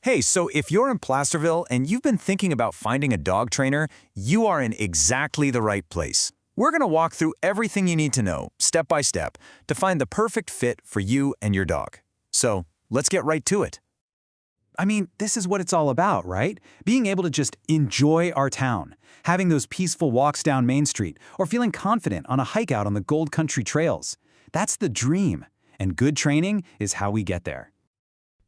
Hey, so if you're in Placerville and you've been thinking about finding a dog trainer, you are in exactly the right place. We're going to walk through everything you need to know, step by step, to find the perfect fit for you and your dog. So, let's get right to it. I mean, this is what it's all about, right? Being able to just enjoy our town, having those peaceful walks down Main Street, or feeling confident on a hike out on the Gold Country trails. That's the dream, and good training is how we get there.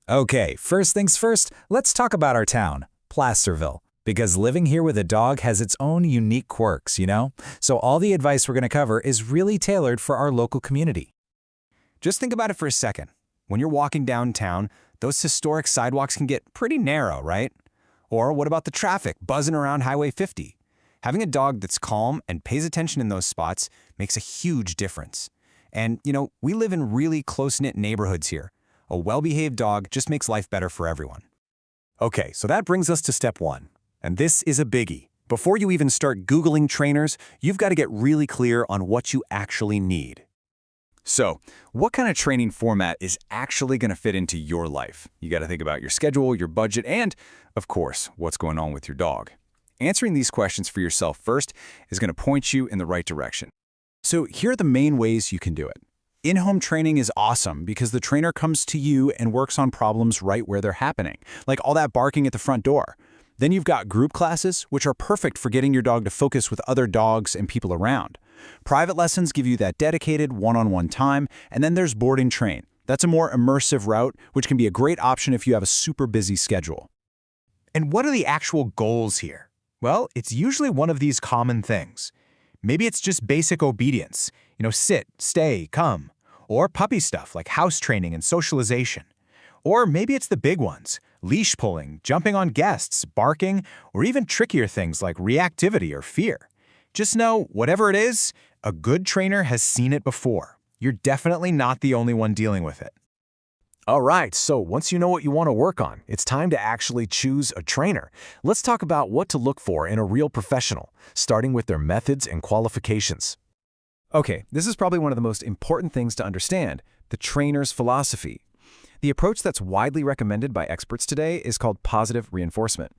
Okay, first things first, let's talk about our town, Placerville. Because living here with a dog has its own unique quirks, you know? So all the advice we're going to cover is really tailored for our local community. Just think about it for a second. When you're walking downtown, those historic sidewalks can get pretty narrow, right? Or what about the traffic buzzing around Highway 50? Having a dog that's calm and pays attention in those spots makes a huge difference. And, we live in really close-knit neighborhoods here. A well-behaved dog just makes life better for everyone. Okay, so that brings us to step one. And this is a biggie. Before you even start Googling trainers, you've got to get really clear on what you actually need. So, what kind of training format is actually going to fit into your life? You got to think about your schedule, your budget, and, of course, what's going on with your dog. Answering these questions for yourself first is going to point you in the right direction. So, here are the main ways you can do it. In-home training is awesome because the trainer comes to you and works on problems right where they're happening, like all that barking at the front door. Then you've got group classes, which are perfect for getting your dog to focus with other dogs and people around. Private lessons give you that dedicated one-on-one time, and then there's board and train. That's a more immersive route, which can be a great option if you have a super busy schedule. And what are the actual goals here? Well, it's usually one of these common things. Maybe it's just basic obedience, sit, stay, come. Or puppy stuff like house training and socialization. Or maybe it's the big ones, leash pulling, jumping on guests, barking, or even trickier things like reactivity or fear. Just know, whatever it is, a good trainer has seen it before. You're definitely not the only one dealing with it. All right, so once you know what you want to work on, it's time to actually choose a trainer. Let's talk about what to look for in a real professional, starting with their methods and qualifications. Okay, this is probably one of the most important things to understand, the trainer's philosophy. The approach that's widely recommended by experts today is called positive reinforcement.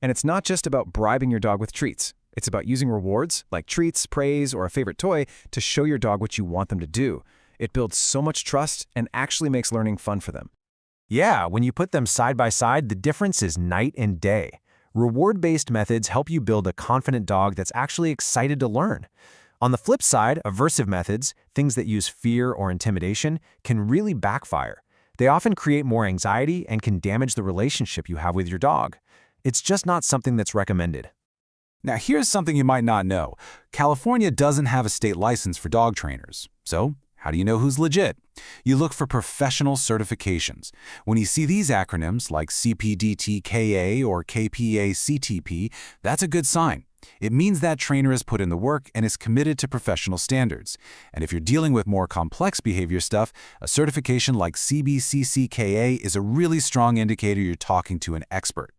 And it's not just about bribing your dog with treats. It's about using rewards, like treats, praise, or a favorite toy, to show your dog what you want them to do. It builds so much trust and actually makes learning fun for them. Yeah, when you put them side by side, the difference is night and day. Reward-based methods help you build a confident dog that's actually excited to learn. On the flip side, aversive methods, things that use fear or intimidation, can really backfire. They often create more anxiety and can damage the relationship you have with your dog. It's just not something that's recommended. Now, here's something you might not know. California doesn't have a state license for dog trainers. So, how do you know who's legit? You look for professional certifications. When you see these acronyms like CPDTKA or KPA-CTP, that's a good sign. It means that trainer has put in the work and is committed to professional standards. And if you're dealing with more complex behavior stuff, a certification like CBCCKA is a really strong indicator you're talking to an expert.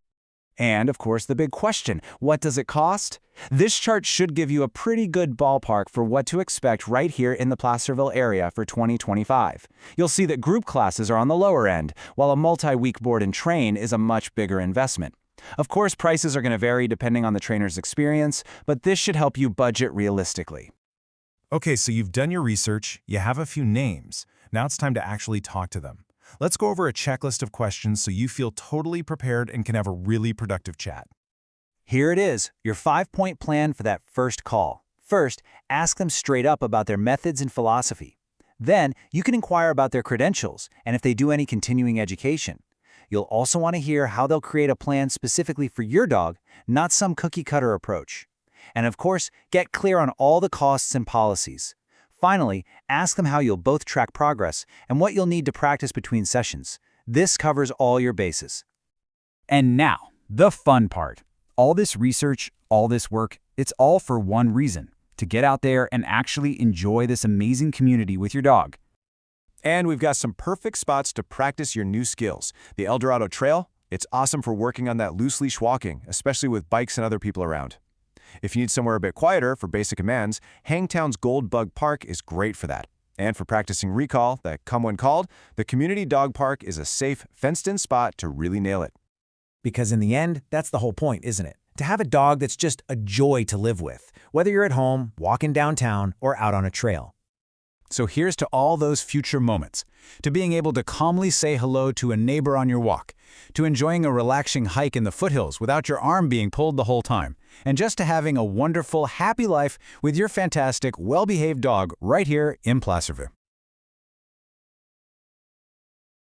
And, of course, the big question, what does it cost? This chart should give you a pretty good ballpark for what to expect right here in the Placerville area for 2025. You'll see that group classes are on the lower end, while a multi-week board and train is a much bigger investment. Of course, prices are going to vary depending on the trainer's experience, but this should help you budget realistically. Okay, so you've done your research, you have a few names. Now it's time to actually talk to them. Let's go over a checklist of questions so you feel totally prepared and can have a really productive chat. Here it is, your 5-point plan for that first call. First, ask them straight up about their methods and philosophy. Then, you can inquire about their credentials and if they do any continuing education. You'll also want to hear how they'll create a plan specifically for your dog, not some cookie-cutter approach. And of course, get clear on all the costs and policies. Finally, ask them how you'll both track progress and what you'll need to practice between sessions. This covers all your bases. And now, the fun part. All this research, all this work, it's all for one reason: to get out there and actually enjoy this amazing community with your dog. And we've got some perfect spots to practice your new skills. The El Dorado Trail, it's awesome for working on that loose leash walking, especially with bikes and other people around. If you need somewhere a bit quieter for basic commands, Hangtown's Gold Bug Park is great for that. And for practicing recall, that come when called, the Community Dog Park is a safe, fenced-in spot to really nail it. Because in the end, that's the whole point, isn't it? To have a dog that's just a joy to live with, whether you're at home, walking downtown, or out on a trail. So here's to all those future moments, to being able to calmly say hello to a neighbor on your walk, to enjoying a relaxing hike in the foothills without your arm being pulled the whole time, and just to having a wonderful, happy life with your fantastic, well-behaved dog right here in Placerville.